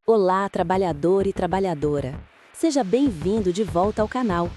Olá, trabalhador e trabalhadora! Seja bem-vindo de volta ao canal.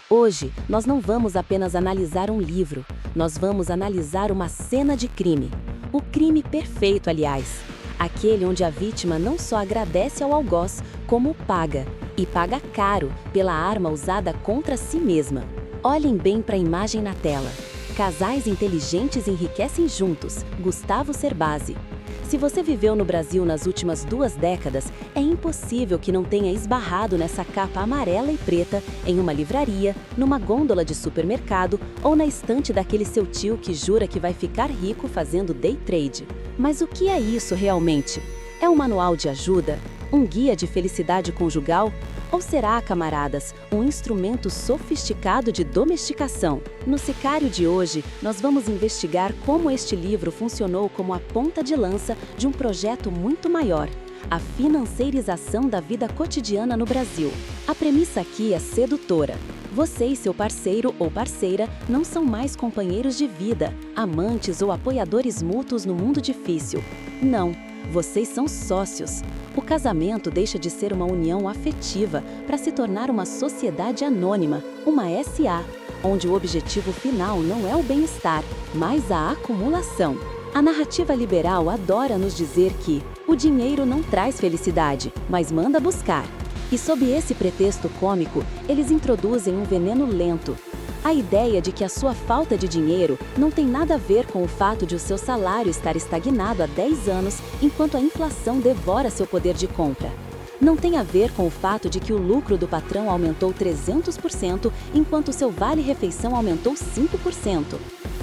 Hoje, nós não vamos apenas analisar um livro, nós vamos analisar uma cena de crime. O crime perfeito, aliás. Aquele onde a vítima não só agradece ao algoz, como paga. E paga caro pela arma usada contra si mesma. Olhem bem para a imagem na tela. Casais inteligentes enriquecem juntos. Gustavo Cerbasi. Se você viveu no Brasil nas últimas 2 décadas, é impossível que não tenha esbarrado nessa capa amarela e preta em uma livraria, numa gôndola de supermercado ou na estante daquele seu tio que jura que vai ficar rico fazendo day trade. Mas o que é isso realmente? É um manual de ajuda? Um guia de felicidade conjugal? Ou será, camaradas, um instrumento sofisticado de domesticação? No Sicário de hoje, nós vamos investigar como este livro funcionou como a ponta de lança de um projeto muito maior: a financeirização da vida cotidiana no Brasil. A premissa aqui é sedutora. Você e seu parceiro ou parceira não são mais companheiros de vida, amantes ou apoiadores mútuos no mundo difícil. Não, vocês são sócios. O casamento deixa de ser uma união afetiva para se tornar uma sociedade anônima, uma SA, onde o objetivo final não é o bem-estar, mas a acumulação. A narrativa liberal adora nos dizer que o dinheiro não traz felicidade, mas manda buscar. E sob esse pretexto cômico, eles introduzem um veneno lento. A ideia de que a sua falta de dinheiro não tem nada a ver com o fato de o seu salário estar estagnado há 10 anos enquanto a inflação devora seu poder de compra. Não tem a ver com o fato de que o lucro do patrão aumentou 300% enquanto seu vale-refeição aumentou 5%.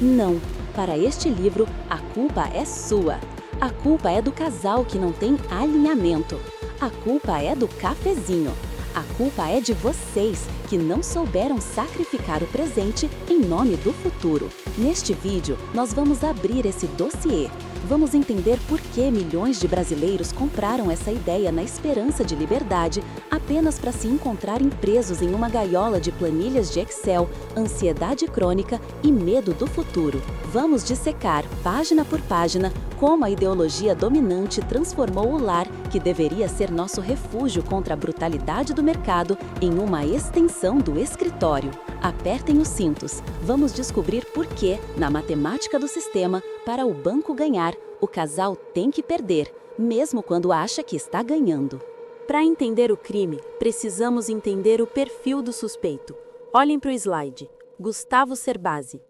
Não, para este livro, a culpa é sua. A culpa é do casal que não tem alinhamento. A culpa é do cafezinho. A culpa é de vocês, que não souberam sacrificar o presente em nome do futuro. Neste vídeo, nós vamos abrir esse dossiê. Vamos entender por que milhões de brasileiros compraram essa ideia na esperança de liberdade, apenas para se encontrarem presos em uma gaiola de planilhas de Excel, ansiedade crônica e medo do futuro. Vamos dissecar, página por página, como a ideologia dominante transformou o lar, que deveria ser nosso refúgio contra a brutalidade do mercado, em uma extensão do escritório. Apertem os cintos. Vamos descobrir por que, na matemática do sistema, para o banco ganhar, o casal tem que perder, mesmo quando acha que está ganhando. Para entender o crime, precisamos entender o perfil do suspeito. Olhem para o slide. Gustavo Cerbasi.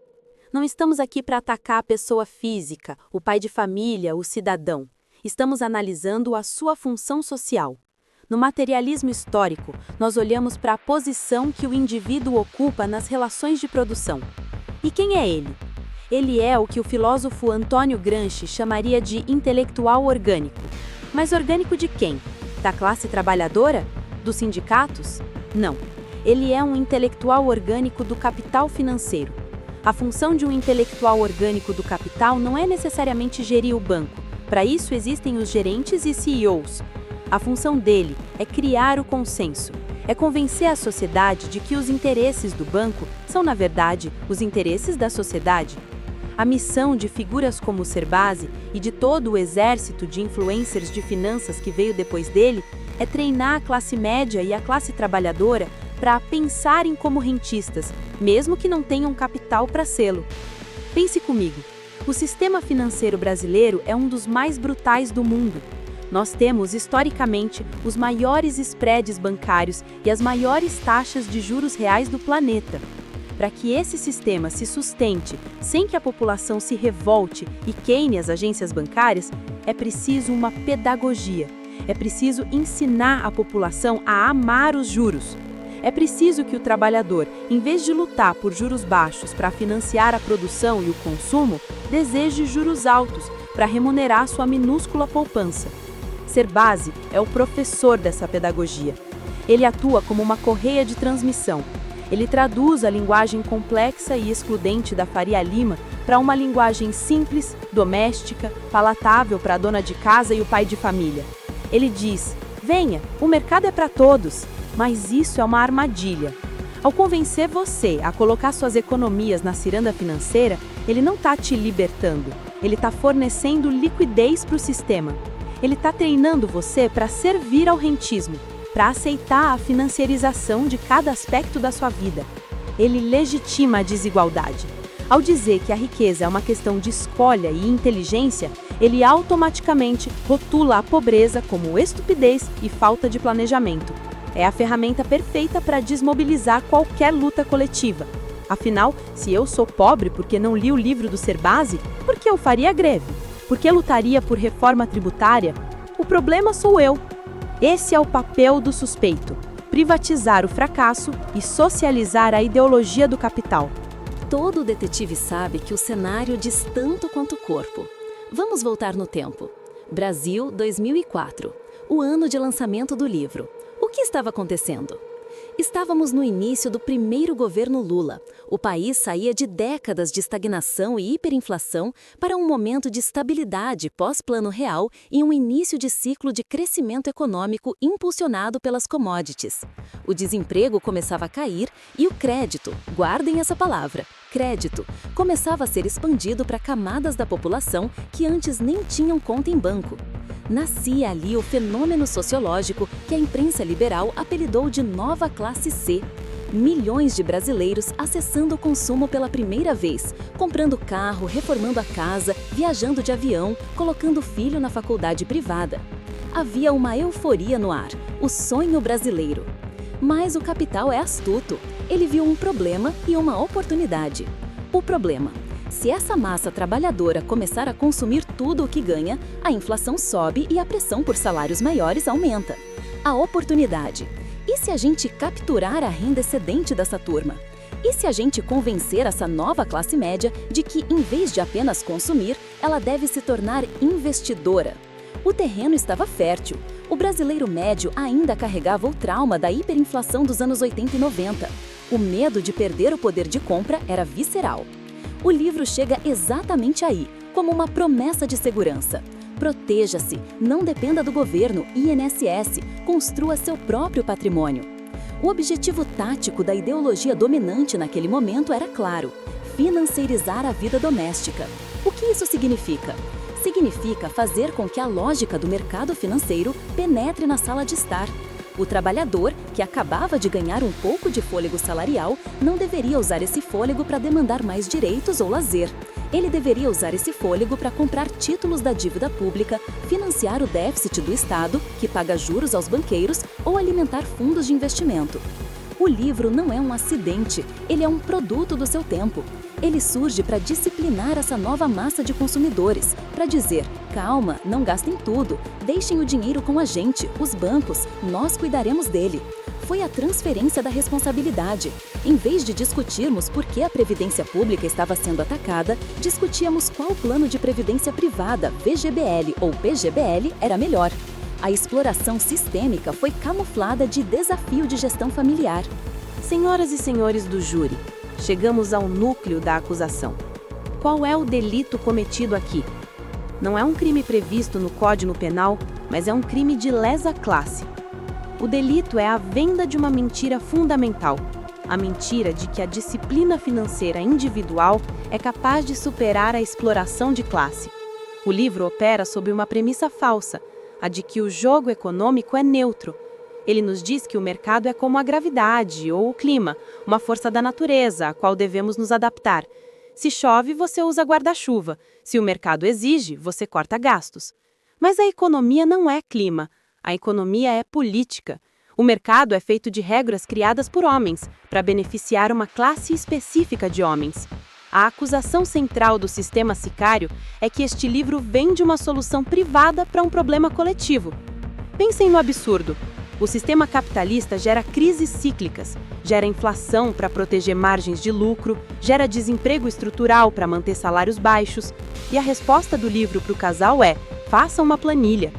Não estamos aqui para atacar a pessoa física, o pai de família, o cidadão. Estamos analisando a sua função social. No materialismo histórico, nós olhamos para a posição que o indivíduo ocupa nas relações de produção. E quem é ele? Ele é o que o filósofo Antônio Gramsci chamaria de intelectual orgânico. Mas orgânico de quem? Da classe trabalhadora? Dos sindicatos? Não. Ele é um intelectual orgânico do capital financeiro. A função de um intelectual orgânico do capital não é necessariamente gerir o banco. Para isso existem os gerentes e CEOs. A função dele é criar o consenso. É convencer a sociedade de que os interesses do banco são, na verdade, os interesses da sociedade. A missão de figuras como o Cerbasi e de todo o exército de influencers de finanças que veio depois dele é treinar a classe média e a classe trabalhadora para pensarem como rentistas, mesmo que não tenham capital para sê-lo. Pense comigo, o sistema financeiro brasileiro é um dos mais brutais do mundo. Nós temos, historicamente, os maiores spreads bancários e as maiores taxas de juros reais do planeta. Para que esse sistema se sustente sem que a população se revolte e queime as agências bancárias, é preciso uma pedagogia. É preciso ensinar a população a amar os juros. É preciso que o trabalhador, em vez de lutar por juros baixos para financiar a produção e o consumo, deseje juros altos para remunerar sua minúscula poupança. Cerbasi é o professor dessa pedagogia. Ele atua como uma correia de transmissão. Ele traduz a linguagem complexa e excludente da Faria Lima para uma linguagem simples, doméstica, palatável para a dona de casa e o pai de família. Ele diz: venha, o mercado é para todos, mas isso é uma armadilha. Ao convencer você a colocar suas economias na ciranda financeira, ele não está te libertando, ele está fornecendo liquidez para o sistema. Ele está treinando você para servir ao rentismo, para aceitar a financiarização de cada aspecto da sua vida. Ele legitima a desigualdade. Ao dizer que a riqueza é uma questão de escolha e inteligência, ele automaticamente rotula a pobreza como estupidez e falta de planejamento. É a ferramenta perfeita para desmobilizar qualquer luta coletiva. Afinal, se eu sou pobre porque não li o livro do Cerbasi, por que eu faria greve? Por que lutaria por reforma tributária? O problema sou eu. Esse é o papel do suspeito: privatizar o fracasso e socializar a ideologia do capital. Todo detetive sabe que o cenário diz tanto quanto o corpo. Vamos voltar no tempo. Brasil, 2004. O ano de lançamento do livro. O que estava acontecendo? Estávamos no início do primeiro governo Lula. O país saía de décadas de estagnação e hiperinflação para um momento de estabilidade pós-Plano Real e um início de ciclo de crescimento econômico impulsionado pelas commodities. O desemprego começava a cair e o crédito, guardem essa palavra, crédito, começava a ser expandido para camadas da população que antes nem tinham conta em banco. Nascia ali o fenômeno sociológico que a imprensa liberal apelidou de nova classe C. Milhões de brasileiros acessando o consumo pela primeira vez, comprando carro, reformando a casa, viajando de avião, colocando filho na faculdade privada. Havia uma euforia no ar, o sonho brasileiro. Mas o capital é astuto. Ele viu um problema e uma oportunidade. O problema: se essa massa trabalhadora começar a consumir tudo o que ganha, a inflação sobe e a pressão por salários maiores aumenta. A oportunidade: e se a gente capturar a renda excedente dessa turma? E se a gente convencer essa nova classe média de que, em vez de apenas consumir, ela deve se tornar investidora? O terreno estava fértil. O brasileiro médio ainda carregava o trauma da hiperinflação dos anos 80 e 90. O medo de perder o poder de compra era visceral. O livro chega exatamente aí, como uma promessa de segurança. Proteja-se, não dependa do governo, INSS, construa seu próprio patrimônio. O objetivo tático da ideologia dominante naquele momento era claro: financiarizar a vida doméstica. O que isso significa? Significa fazer com que a lógica do mercado financeiro penetre na sala de estar. O trabalhador, que acabava de ganhar um pouco de fôlego salarial, não deveria usar esse fôlego para demandar mais direitos ou lazer. Ele deveria usar esse fôlego para comprar títulos da dívida pública, financiar o déficit do Estado, que paga juros aos banqueiros, ou alimentar fundos de investimento. O livro não é um acidente, ele é um produto do seu tempo. Ele surge para disciplinar essa nova massa de consumidores, para dizer: calma, não gastem tudo, deixem o dinheiro com a gente, os bancos, nós cuidaremos dele. Foi a transferência da responsabilidade. Em vez de discutirmos por que a previdência pública estava sendo atacada, discutíamos qual plano de previdência privada, VGBL ou PGBL, era melhor. A exploração sistêmica foi camuflada de desafio de gestão familiar. Senhoras e senhores do júri, chegamos ao núcleo da acusação. Qual é o delito cometido aqui? Não é um crime previsto no Código Penal, mas é um crime de lesa classe. O delito é a venda de uma mentira fundamental, a mentira de que a disciplina financeira individual é capaz de superar a exploração de classe. O livro opera sob uma premissa falsa, a de que o jogo econômico é neutro. Ele nos diz que o mercado é como a gravidade ou o clima, uma força da natureza, a qual devemos nos adaptar. Se chove, você usa guarda-chuva. Se o mercado exige, você corta gastos. Mas a economia não é clima. A economia é política. O mercado é feito de regras criadas por homens, para beneficiar uma classe específica de homens. A acusação central do sistema sicário é que este livro vende uma solução privada para um problema coletivo. Pensem no absurdo. O sistema capitalista gera crises cíclicas, gera inflação para proteger margens de lucro, gera desemprego estrutural para manter salários baixos. E a resposta do livro para o casal é: faça uma planilha.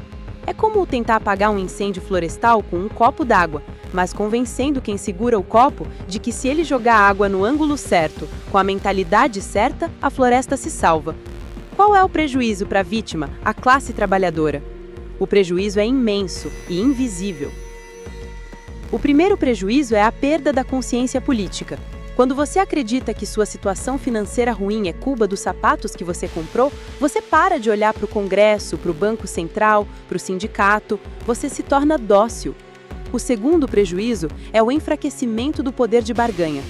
É como tentar apagar um incêndio florestal com um copo d'água, mas convencendo quem segura o copo de que se ele jogar água no ângulo certo, com a mentalidade certa, a floresta se salva. Qual é o prejuízo para a vítima, a classe trabalhadora? O prejuízo é imenso e invisível. O primeiro prejuízo é a perda da consciência política. Quando você acredita que sua situação financeira ruim é culpa dos sapatos que você comprou, você para de olhar para o Congresso, para o Banco Central, para o sindicato, você se torna dócil. O segundo prejuízo é o enfraquecimento do poder de barganha.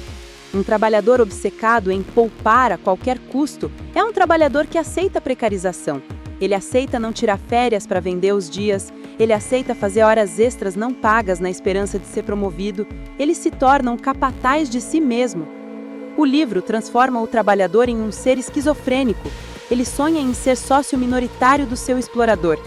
Um trabalhador obcecado em poupar a qualquer custo é um trabalhador que aceita precarização. Ele aceita não tirar férias para vender os dias, ele aceita fazer horas extras não pagas na esperança de ser promovido, ele se torna um capataz de si mesmo. O livro transforma o trabalhador em um ser esquizofrênico. Ele sonha em ser sócio minoritário do seu explorador.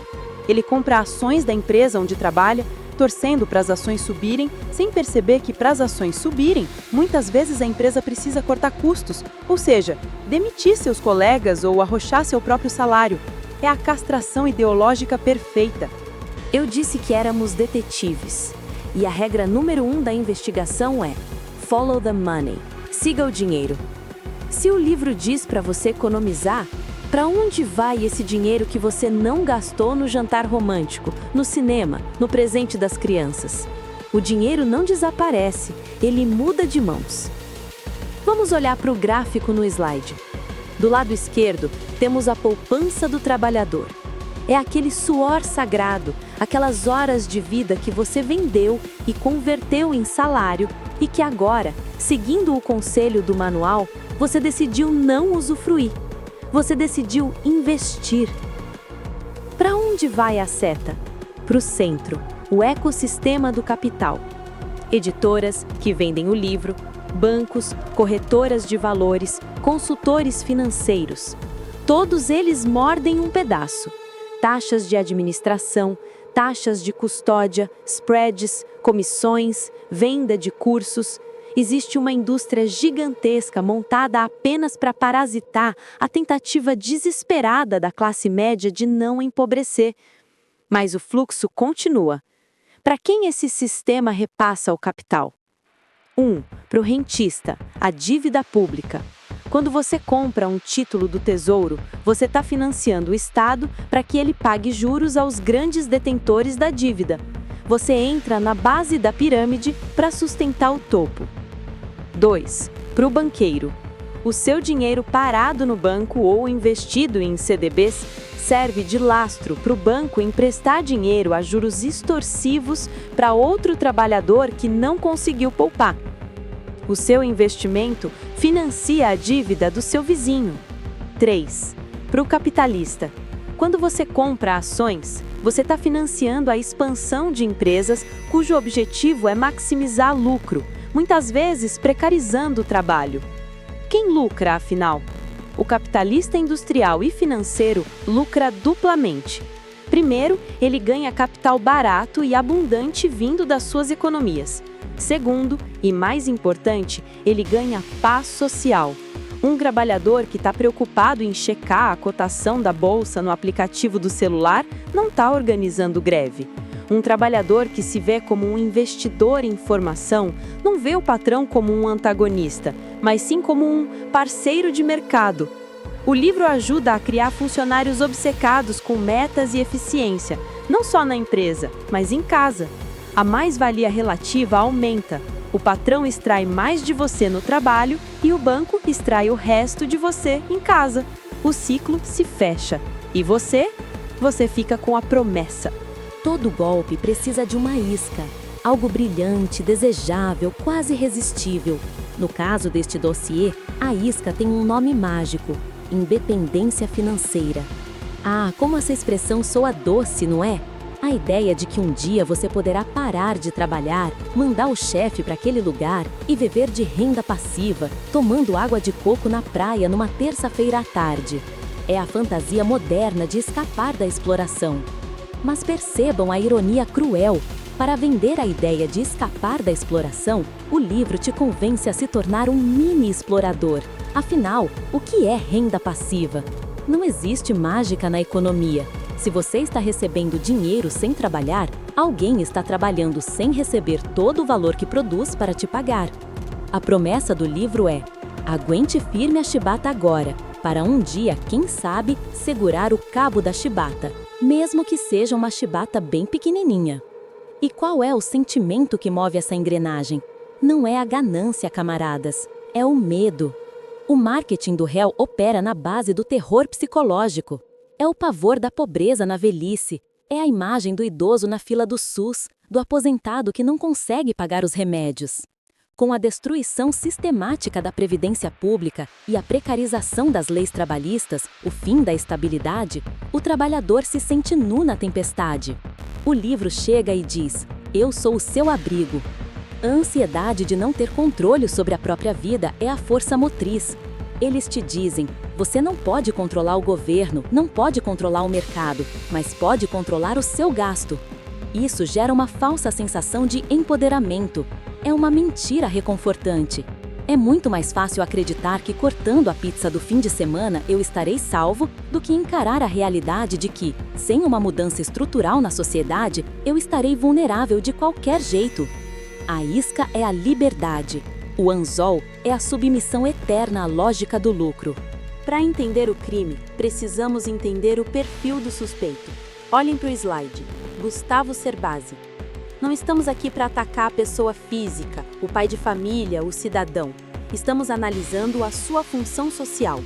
Ele compra ações da empresa onde trabalha, torcendo para as ações subirem, sem perceber que para as ações subirem, muitas vezes a empresa precisa cortar custos, ou seja, demitir seus colegas ou arrochar seu próprio salário. É a castração ideológica perfeita. Eu disse que éramos detetives. E a regra número 1 da investigação é: follow the money. Siga o dinheiro. Se o livro diz para você economizar, para onde vai esse dinheiro que você não gastou no jantar romântico, no cinema, no presente das crianças? O dinheiro não desaparece, ele muda de mãos. Vamos olhar para o gráfico no slide. Do lado esquerdo, temos a poupança do trabalhador. É aquele suor sagrado, aquelas horas de vida que você vendeu e converteu em salário e que agora, seguindo o conselho do manual, você decidiu não usufruir. Você decidiu investir. Para onde vai a seta? Para o centro, o ecossistema do capital. Editoras que vendem o livro, bancos, corretoras de valores, consultores financeiros. Todos eles mordem um pedaço. Taxas de administração, taxas de custódia, spreads, comissões, venda de cursos. Existe uma indústria gigantesca montada apenas para parasitar a tentativa desesperada da classe média de não empobrecer. Mas o fluxo continua. Para quem esse sistema repassa o capital? 1. Para o rentista, a dívida pública. Quando você compra um título do Tesouro, você está financiando o Estado para que ele pague juros aos grandes detentores da dívida. Você entra na base da pirâmide para sustentar o topo. 2. Para o banqueiro. O seu dinheiro parado no banco ou investido em CDBs serve de lastro para o banco emprestar dinheiro a juros extorsivos para outro trabalhador que não conseguiu poupar. O seu investimento financia a dívida do seu vizinho. 3. Para o capitalista. Quando você compra ações, você está financiando a expansão de empresas cujo objetivo é maximizar lucro, muitas vezes precarizando o trabalho. Quem lucra, afinal? O capitalista industrial e financeiro lucra duplamente. Primeiro, ele ganha capital barato e abundante vindo das suas economias. Segundo, e mais importante, ele ganha paz social. Um trabalhador que está preocupado em checar a cotação da bolsa no aplicativo do celular não está organizando greve. Um trabalhador que se vê como um investidor em formação não vê o patrão como um antagonista, mas sim como um parceiro de mercado. O livro ajuda a criar funcionários obcecados com metas e eficiência, não só na empresa, mas em casa. A mais-valia relativa aumenta. O patrão extrai mais de você no trabalho e o banco extrai o resto de você em casa. O ciclo se fecha. E você? Você fica com a promessa. Todo golpe precisa de uma isca. Algo brilhante, desejável, quase irresistível. No caso deste dossiê, a isca tem um nome mágico: independência financeira. Ah, como essa expressão soa doce, não é? A ideia de que um dia você poderá parar de trabalhar, mandar o chefe para aquele lugar e viver de renda passiva, tomando água de coco na praia numa terça-feira à tarde. É a fantasia moderna de escapar da exploração. Mas percebam a ironia cruel. Para vender a ideia de escapar da exploração, o livro te convence a se tornar um mini explorador. Afinal, o que é renda passiva? Não existe mágica na economia. Se você está recebendo dinheiro sem trabalhar, alguém está trabalhando sem receber todo o valor que produz para te pagar. A promessa do livro é: aguente firme a chibata agora, para um dia, quem sabe, segurar o cabo da chibata, mesmo que seja uma chibata bem pequenininha. E qual é o sentimento que move essa engrenagem? Não é a ganância, camaradas. É o medo. O marketing do réu opera na base do terror psicológico. É o pavor da pobreza na velhice. É a imagem do idoso na fila do SUS, do aposentado que não consegue pagar os remédios. Com a destruição sistemática da previdência pública e a precarização das leis trabalhistas, o fim da estabilidade, o trabalhador se sente nu na tempestade. O livro chega e diz: "Eu sou o seu abrigo." A ansiedade de não ter controle sobre a própria vida é a força motriz. Eles te dizem: você não pode controlar o governo, não pode controlar o mercado, mas pode controlar o seu gasto. Isso gera uma falsa sensação de empoderamento. É uma mentira reconfortante. É muito mais fácil acreditar que cortando a pizza do fim de semana eu estarei salvo do que encarar a realidade de que, sem uma mudança estrutural na sociedade, eu estarei vulnerável de qualquer jeito. A isca é a liberdade. O anzol é a submissão eterna à lógica do lucro. Para entender o crime, precisamos entender o perfil do suspeito. Olhem para o slide. Gustavo Cerbasi. Não estamos aqui para atacar a pessoa física, o pai de família, o cidadão. Estamos analisando a sua função social.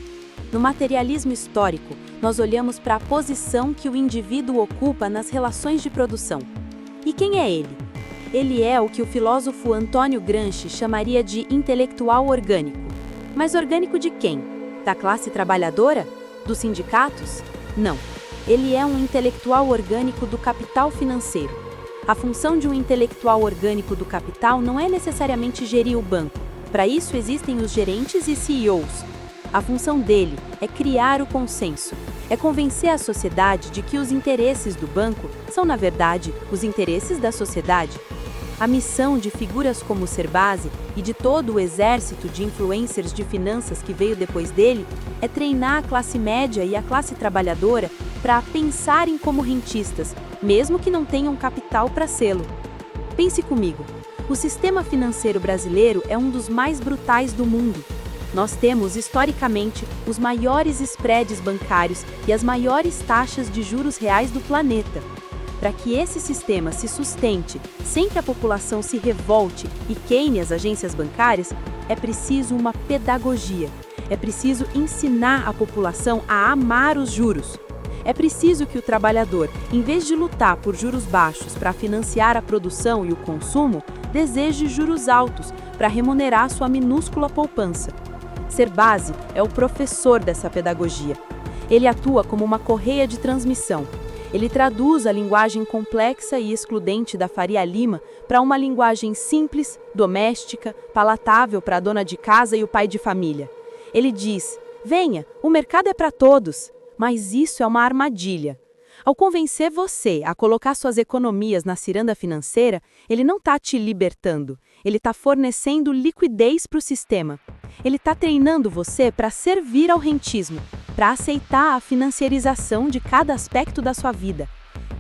No materialismo histórico, nós olhamos para a posição que o indivíduo ocupa nas relações de produção. E quem é ele? Ele é o que o filósofo Antônio Gramsci chamaria de intelectual orgânico. Mas orgânico de quem? Da classe trabalhadora? Dos sindicatos? Não. Ele é um intelectual orgânico do capital financeiro. A função de um intelectual orgânico do capital não é necessariamente gerir o banco. Para isso existem os gerentes e CEOs. A função dele é criar o consenso. É convencer a sociedade de que os interesses do banco são, na verdade, os interesses da sociedade. A missão de figuras como Cerbasi e de todo o exército de influencers de finanças que veio depois dele é treinar a classe média e a classe trabalhadora para pensarem como rentistas, mesmo que não tenham capital para sê-lo. Pense comigo, o sistema financeiro brasileiro é um dos mais brutais do mundo. Nós temos, historicamente, os maiores spreads bancários e as maiores taxas de juros reais do planeta. Para que esse sistema se sustente sem que a população se revolte e queime as agências bancárias, é preciso uma pedagogia. É preciso ensinar a população a amar os juros. É preciso que o trabalhador, em vez de lutar por juros baixos para financiar a produção e o consumo, deseje juros altos para remunerar sua minúscula poupança. Cerbasi é o professor dessa pedagogia. Ele atua como uma correia de transmissão. Ele traduz a linguagem complexa e excludente da Faria Lima para uma linguagem simples, doméstica, palatável para a dona de casa e o pai de família. Ele diz: venha, o mercado é para todos, mas isso é uma armadilha. Ao convencer você a colocar suas economias na ciranda financeira, ele não está te libertando, ele está fornecendo liquidez para o sistema. Ele está treinando você para servir ao rentismo, para aceitar a financiarização de cada aspecto da sua vida.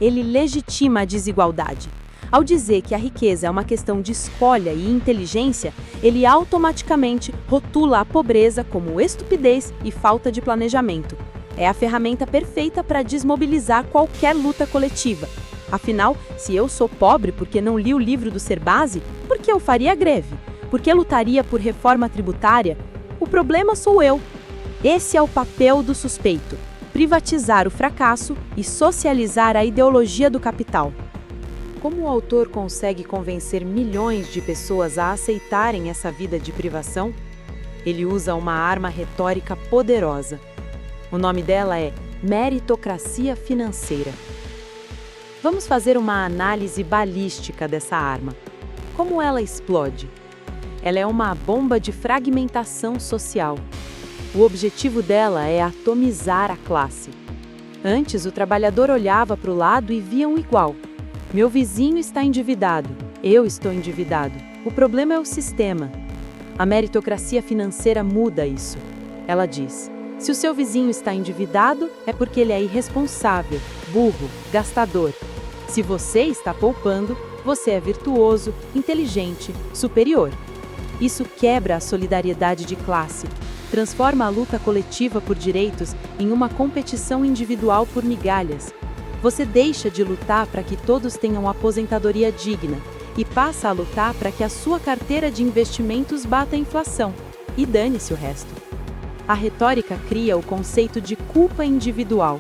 Ele legitima a desigualdade. Ao dizer que a riqueza é uma questão de escolha e inteligência, ele automaticamente rotula a pobreza como estupidez e falta de planejamento. É a ferramenta perfeita para desmobilizar qualquer luta coletiva. Afinal, se eu sou pobre porque não li o livro do Cerbasi, por que eu faria greve? Por que lutaria por reforma tributária? O problema sou eu. Esse é o papel do suspeito: privatizar o fracasso e socializar a ideologia do capital. Como o autor consegue convencer milhões de pessoas a aceitarem essa vida de privação? Ele usa uma arma retórica poderosa. O nome dela é meritocracia financeira. Vamos fazer uma análise balística dessa arma. Como ela explode? Ela é uma bomba de fragmentação social. O objetivo dela é atomizar a classe. Antes, o trabalhador olhava para o lado e via um igual. Meu vizinho está endividado, eu estou endividado. O problema é o sistema. A meritocracia financeira muda isso. Ela diz: se o seu vizinho está endividado, é porque ele é irresponsável, burro, gastador. Se você está poupando, você é virtuoso, inteligente, superior. Isso quebra a solidariedade de classe, transforma a luta coletiva por direitos em uma competição individual por migalhas. Você deixa de lutar para que todos tenham aposentadoria digna e passa a lutar para que a sua carteira de investimentos bata a inflação. e dane-se o resto. A retórica cria o conceito de culpa individual.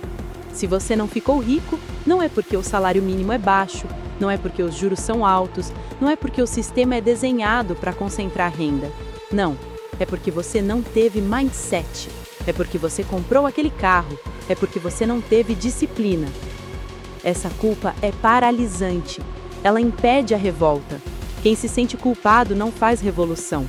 Se você não ficou rico, não é porque o salário mínimo é baixo, não é porque os juros são altos, não é porque o sistema é desenhado para concentrar renda. Não, é porque você não teve mindset, é porque você comprou aquele carro, é porque você não teve disciplina. Essa culpa é paralisante, ela impede a revolta. Quem se sente culpado não faz revolução.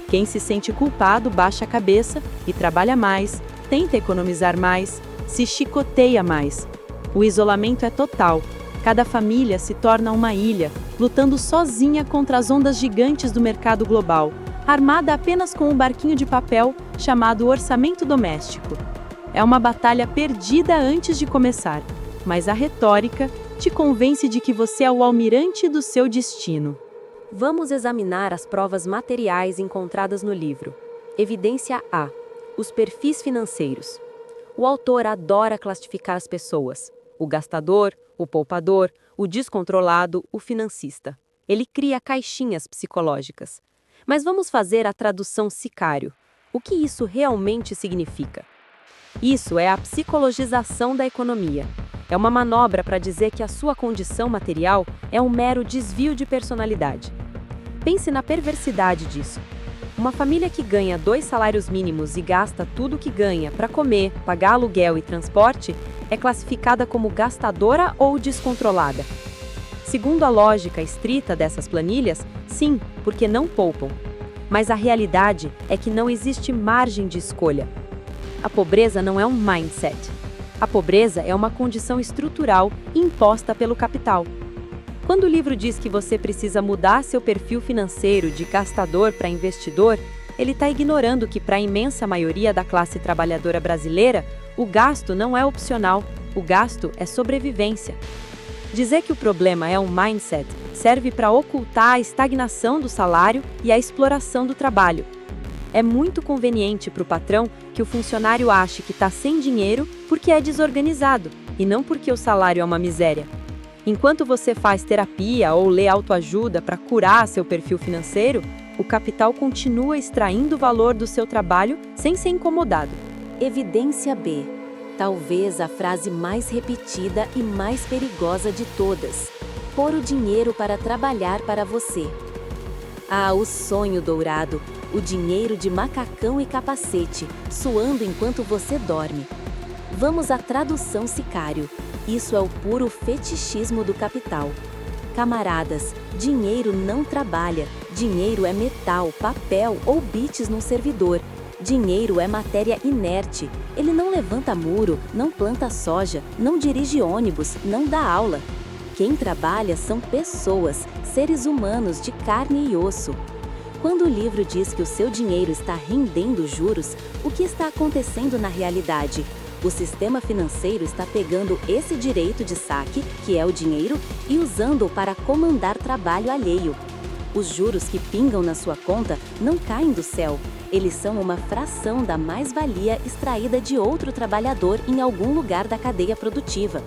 Quem se sente culpado baixa a cabeça e trabalha mais, tenta economizar mais, se chicoteia mais. O isolamento é total. Cada família se torna uma ilha, lutando sozinha contra as ondas gigantes do mercado global, armada apenas com um barquinho de papel chamado orçamento doméstico. É uma batalha perdida antes de começar, mas a retórica te convence de que você é o almirante do seu destino. Vamos examinar as provas materiais encontradas no livro. Evidência A: os perfis financeiros. O autor adora classificar as pessoas: o gastador, o poupador, o descontrolado, o financista. Ele cria caixinhas psicológicas. Mas vamos fazer a tradução sicário. O que isso realmente significa? Isso é a psicologização da economia. É uma manobra para dizer que a sua condição material é um mero desvio de personalidade. Pense na perversidade disso. Uma família que ganha 2 salários mínimos e gasta tudo o que ganha para comer, pagar aluguel e transporte é classificada como gastadora ou descontrolada. Segundo a lógica estrita dessas planilhas, sim, porque não poupam. Mas a realidade é que não existe margem de escolha. A pobreza não é um mindset. A pobreza é uma condição estrutural imposta pelo capital. Quando o livro diz que você precisa mudar seu perfil financeiro de gastador para investidor, ele está ignorando que para a imensa maioria da classe trabalhadora brasileira, o gasto não é opcional, o gasto é sobrevivência. Dizer que o problema é um mindset serve para ocultar a estagnação do salário e a exploração do trabalho. É muito conveniente para o patrão que o funcionário ache que está sem dinheiro porque é desorganizado e não porque o salário é uma miséria. Enquanto você faz terapia ou lê autoajuda para curar seu perfil financeiro, o capital continua extraindo o valor do seu trabalho sem ser incomodado. Evidência B. Talvez a frase mais repetida e mais perigosa de todas: pôr o dinheiro para trabalhar para você. Ah, o sonho dourado, o dinheiro de macacão e capacete, suando enquanto você dorme. Vamos à tradução sicário. Isso é o puro fetichismo do capital. Camaradas, dinheiro não trabalha. Dinheiro é metal, papel ou bits num servidor. Dinheiro é matéria inerte. Ele não levanta muro, não planta soja, não dirige ônibus, não dá aula. Quem trabalha são pessoas, seres humanos de carne e osso. Quando o livro diz que o seu dinheiro está rendendo juros, o que está acontecendo na realidade? O sistema financeiro está pegando esse direito de saque, que é o dinheiro, e usando-o para comandar trabalho alheio. Os juros que pingam na sua conta não caem do céu. Eles são uma fração da mais-valia extraída de outro trabalhador em algum lugar da cadeia produtiva.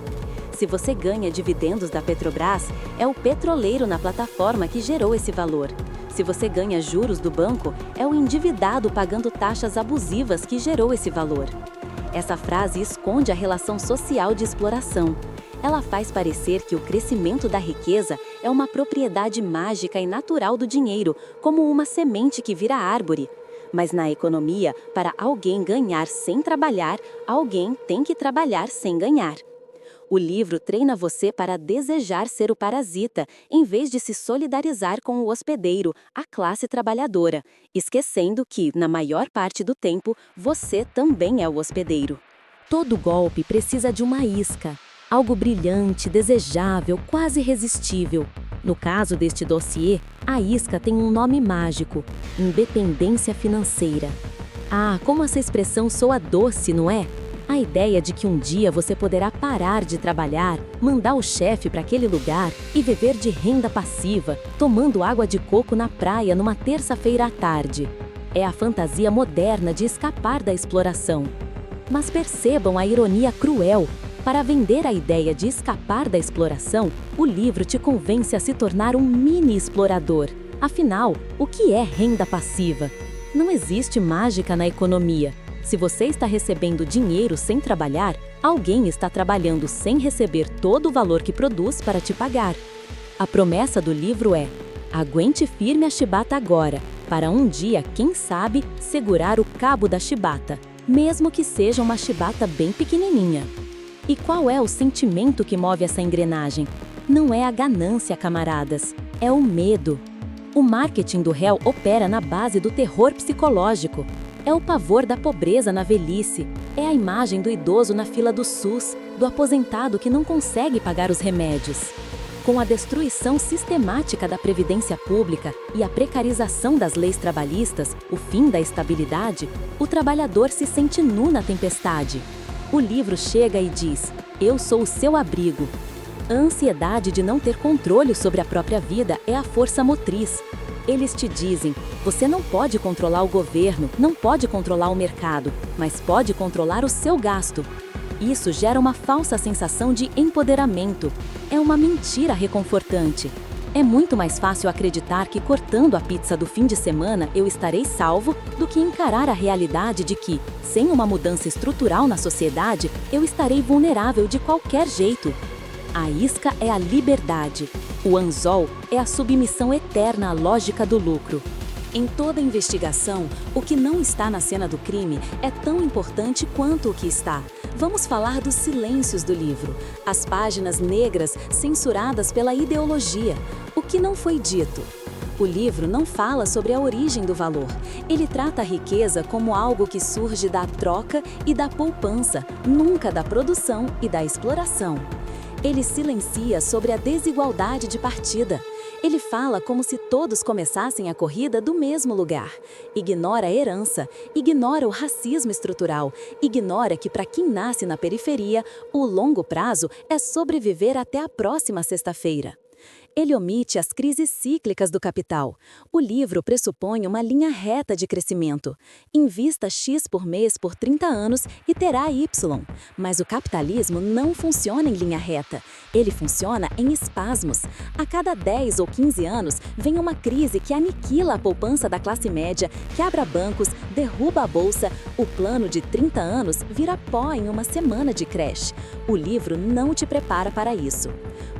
Se você ganha dividendos da Petrobras, é o petroleiro na plataforma que gerou esse valor. Se você ganha juros do banco, é o endividado pagando taxas abusivas que gerou esse valor. Essa frase esconde a relação social de exploração. Ela faz parecer que o crescimento da riqueza é uma propriedade mágica e natural do dinheiro, como uma semente que vira árvore. Mas na economia, para alguém ganhar sem trabalhar, alguém tem que trabalhar sem ganhar. O livro treina você para desejar ser o parasita, em vez de se solidarizar com o hospedeiro, a classe trabalhadora, esquecendo que, na maior parte do tempo, você também é o hospedeiro. Todo golpe precisa de uma isca, algo brilhante, desejável, quase irresistível. No caso deste dossiê, a isca tem um nome mágico: independência financeira. Ah, como essa expressão soa doce, não é? A ideia de que um dia você poderá parar de trabalhar, mandar o chefe para aquele lugar e viver de renda passiva, tomando água de coco na praia numa terça-feira à tarde. É a fantasia moderna de escapar da exploração. Mas percebam a ironia cruel. Para vender a ideia de escapar da exploração, o livro te convence a se tornar um mini explorador. Afinal, o que é renda passiva? Não existe mágica na economia. Se você está recebendo dinheiro sem trabalhar, alguém está trabalhando sem receber todo o valor que produz para te pagar. A promessa do livro é: aguente firme a chibata agora, para um dia, quem sabe, segurar o cabo da chibata, mesmo que seja uma chibata bem pequenininha. E qual é o sentimento que move essa engrenagem? Não é a ganância, camaradas, é o medo. O marketing do réu opera na base do terror psicológico. É o pavor da pobreza na velhice. É a imagem do idoso na fila do SUS, do aposentado que não consegue pagar os remédios. Com a destruição sistemática da previdência pública e a precarização das leis trabalhistas, o fim da estabilidade, o trabalhador se sente nu na tempestade. O livro chega e diz: eu sou o seu abrigo. A ansiedade de não ter controle sobre a própria vida é a força motriz. Eles te dizem: você não pode controlar o governo, não pode controlar o mercado, mas pode controlar o seu gasto. Isso gera uma falsa sensação de empoderamento. É uma mentira reconfortante. É muito mais fácil acreditar que cortando a pizza do fim de semana eu estarei salvo do que encarar a realidade de que, sem uma mudança estrutural na sociedade, eu estarei vulnerável de qualquer jeito. A isca é a liberdade. O anzol é a submissão eterna à lógica do lucro. Em toda investigação, o que não está na cena do crime é tão importante quanto o que está. Vamos falar dos silêncios do livro, as páginas negras censuradas pela ideologia. O que não foi dito? O livro não fala sobre a origem do valor. Ele trata a riqueza como algo que surge da troca e da poupança, nunca da produção e da exploração. Ele silencia sobre a desigualdade de partida. Ele fala como se todos começassem a corrida do mesmo lugar. Ignora a herança, ignora o racismo estrutural, ignora que para quem nasce na periferia, o longo prazo é sobreviver até a próxima sexta-feira. Ele omite as crises cíclicas do capital. O livro pressupõe uma linha reta de crescimento. Invista X por mês por 30 anos e terá Y. Mas o capitalismo não funciona em linha reta. Ele funciona em espasmos. A cada 10 ou 15 anos, vem uma crise que aniquila a poupança da classe média, quebra bancos, derruba a bolsa. O plano de 30 anos vira pó em uma semana de crash. O livro não te prepara para isso.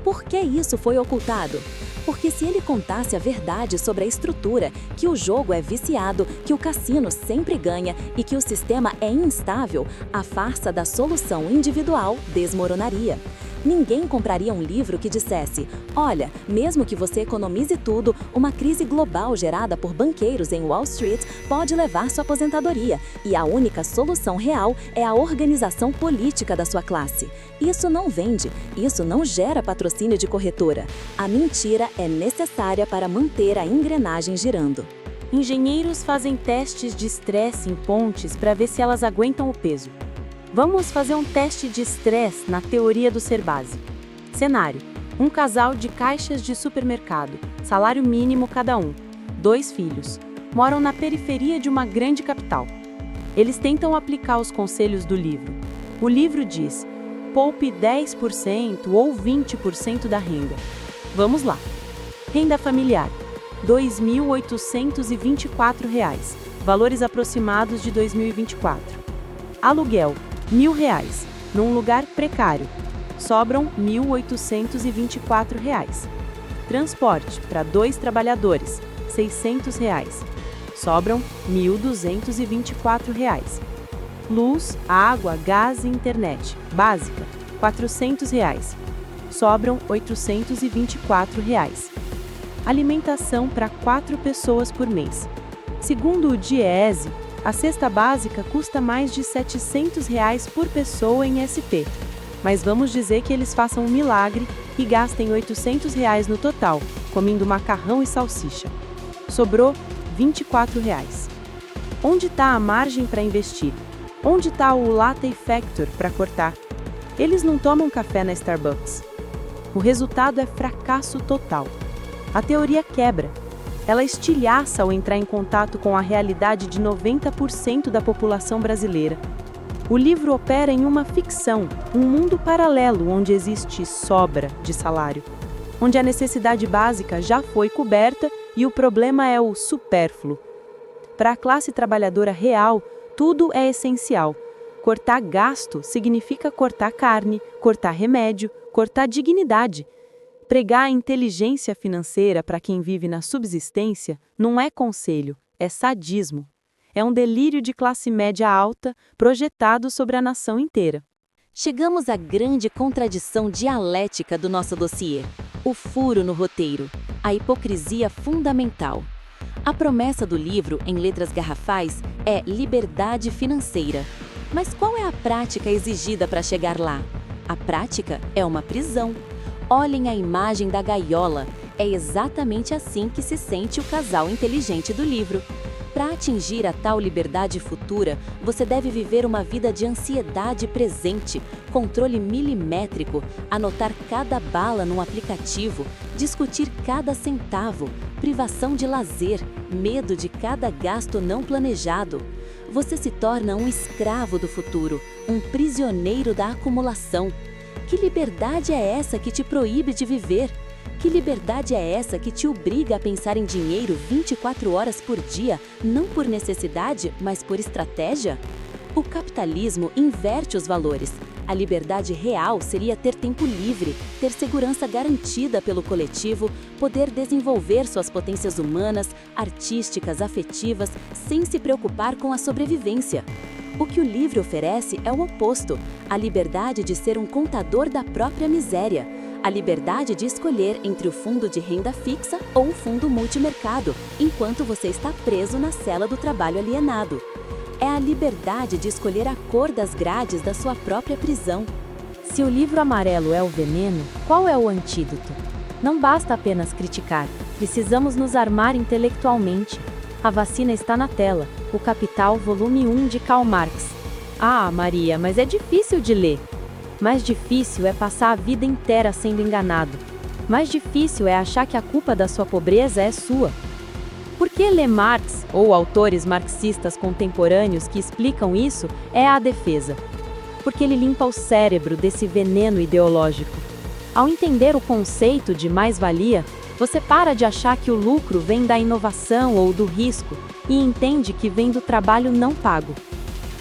Por que isso foi ocultado? Porque se ele contasse a verdade sobre a estrutura, que o jogo é viciado, que o cassino sempre ganha e que o sistema é instável, a farsa da solução individual desmoronaria. Ninguém compraria um livro que dissesse: olha, mesmo que você economize tudo, uma crise global gerada por banqueiros em Wall Street pode levar sua aposentadoria, e a única solução real é a organização política da sua classe. Isso não vende, isso não gera patrocínio de corretora. A mentira é necessária para manter a engrenagem girando. Engenheiros fazem testes de estresse em pontes para ver se elas aguentam o peso. Vamos fazer um teste de estresse na teoria do ser base. Cenário: um casal de caixas de supermercado, salário mínimo cada um, 2 filhos, moram na periferia de uma grande capital. Eles tentam aplicar os conselhos do livro. O livro diz: poupe 10% ou 20% da renda. Vamos lá. Renda familiar: R$ 2.824, valores aproximados de 2024. Aluguel: R$ 1.000, num lugar precário. Sobram R$ 1.824. Transporte para 2 trabalhadores, R$ 600. Sobram R$ 1.224. Luz, água, gás e internet, básica, R$ 400. Sobram R$ 824. Alimentação para 4 pessoas por mês. Segundo o DIEESE, a cesta básica custa mais de R$ 700 por pessoa em SP. Mas vamos dizer que eles façam um milagre e gastem R$ 800 no total, comendo macarrão e salsicha. Sobrou R$ 24. Onde está a margem para investir? Onde está o latte factor para cortar? Eles não tomam café na Starbucks. O resultado é fracasso total. A teoria quebra. Ela estilhaça ao entrar em contato com a realidade de 90% da população brasileira. O livro opera em uma ficção, um mundo paralelo onde existe sobra de salário, onde a necessidade básica já foi coberta e o problema é o supérfluo. Para a classe trabalhadora real, tudo é essencial. Cortar gasto significa cortar carne, cortar remédio, cortar dignidade. Pregar a inteligência financeira para quem vive na subsistência não é conselho, é sadismo. É um delírio de classe média alta projetado sobre a nação inteira. Chegamos à grande contradição dialética do nosso dossiê: o furo no roteiro, a hipocrisia fundamental. A promessa do livro, em letras garrafais, é liberdade financeira. Mas qual é a prática exigida para chegar lá? A prática é uma prisão. Olhem a imagem da gaiola. É exatamente assim que se sente o casal inteligente do livro. Para atingir a tal liberdade futura, você deve viver uma vida de ansiedade presente, controle milimétrico, anotar cada bala num aplicativo, discutir cada centavo, privação de lazer, medo de cada gasto não planejado. Você se torna um escravo do futuro, um prisioneiro da acumulação. Que liberdade é essa que te proíbe de viver? Que liberdade é essa que te obriga a pensar em dinheiro 24 horas por dia, não por necessidade, mas por estratégia? O capitalismo inverte os valores. A liberdade real seria ter tempo livre, ter segurança garantida pelo coletivo, poder desenvolver suas potências humanas, artísticas, afetivas, sem se preocupar com a sobrevivência. O que o livro oferece é o oposto: a liberdade de ser um contador da própria miséria, a liberdade de escolher entre o fundo de renda fixa ou o fundo multimercado, enquanto você está preso na cela do trabalho alienado. É a liberdade de escolher a cor das grades da sua própria prisão. Se o livro amarelo é o veneno, qual é o antídoto? Não basta apenas criticar, precisamos nos armar intelectualmente. A vacina está na tela, O Capital, volume 1 de Karl Marx. Ah, Maria, mas é difícil de ler. Mais difícil é passar a vida inteira sendo enganado. Mais difícil é achar que a culpa da sua pobreza é sua. Por que ler Marx, ou autores marxistas contemporâneos que explicam isso, é a defesa? Porque ele limpa o cérebro desse veneno ideológico. Ao entender o conceito de mais-valia, você para de achar que o lucro vem da inovação ou do risco e entende que vem do trabalho não pago.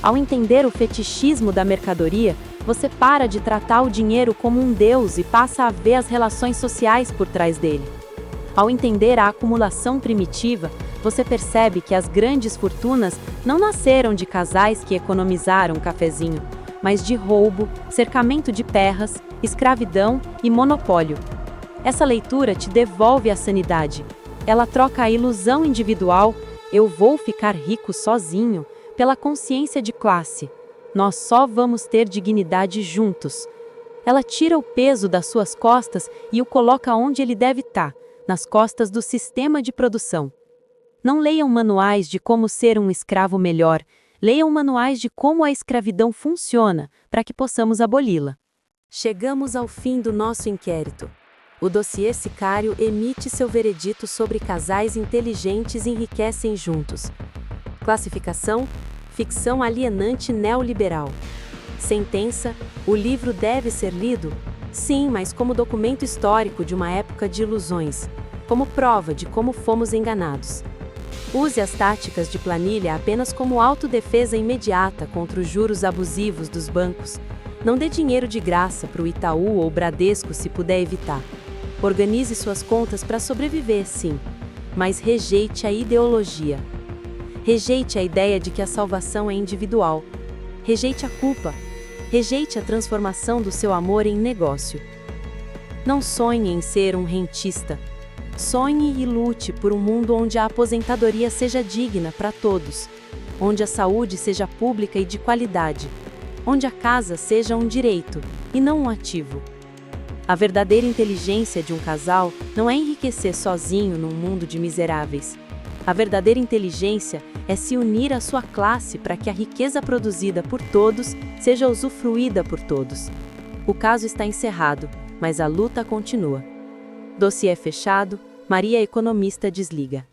Ao entender o fetichismo da mercadoria, você para de tratar o dinheiro como um deus e passa a ver as relações sociais por trás dele. Ao entender a acumulação primitiva, você percebe que as grandes fortunas não nasceram de casais que economizaram um cafezinho, mas de roubo, cercamento de terras, escravidão e monopólio. Essa leitura te devolve a sanidade. Ela troca a ilusão individual, eu vou ficar rico sozinho, pela consciência de classe. Nós só vamos ter dignidade juntos. Ela tira o peso das suas costas e o coloca onde ele deve estar, nas costas do sistema de produção. Não leiam manuais de como ser um escravo melhor, leiam manuais de como a escravidão funciona, para que possamos aboli-la. Chegamos ao fim do nosso inquérito. O dossiê Sicário emite seu veredito sobre casais inteligentes enriquecem juntos. Classificação: ficção alienante neoliberal. Sentença: o livro deve ser lido? Sim, mas como documento histórico de uma época de ilusões, como prova de como fomos enganados. Use as táticas de planilha apenas como autodefesa imediata contra os juros abusivos dos bancos. Não dê dinheiro de graça para o Itaú ou Bradesco se puder evitar. Organize suas contas para sobreviver, sim, mas rejeite a ideologia. Rejeite a ideia de que a salvação é individual. Rejeite a culpa. Rejeite a transformação do seu amor em negócio. Não sonhe em ser um rentista. Sonhe e lute por um mundo onde a aposentadoria seja digna para todos, onde a saúde seja pública e de qualidade, onde a casa seja um direito e não um ativo. A verdadeira inteligência de um casal não é enriquecer sozinho num mundo de miseráveis. A verdadeira inteligência é se unir à sua classe para que a riqueza produzida por todos seja usufruída por todos. O caso está encerrado, mas a luta continua. Dossiê fechado, Maria Economista desliga.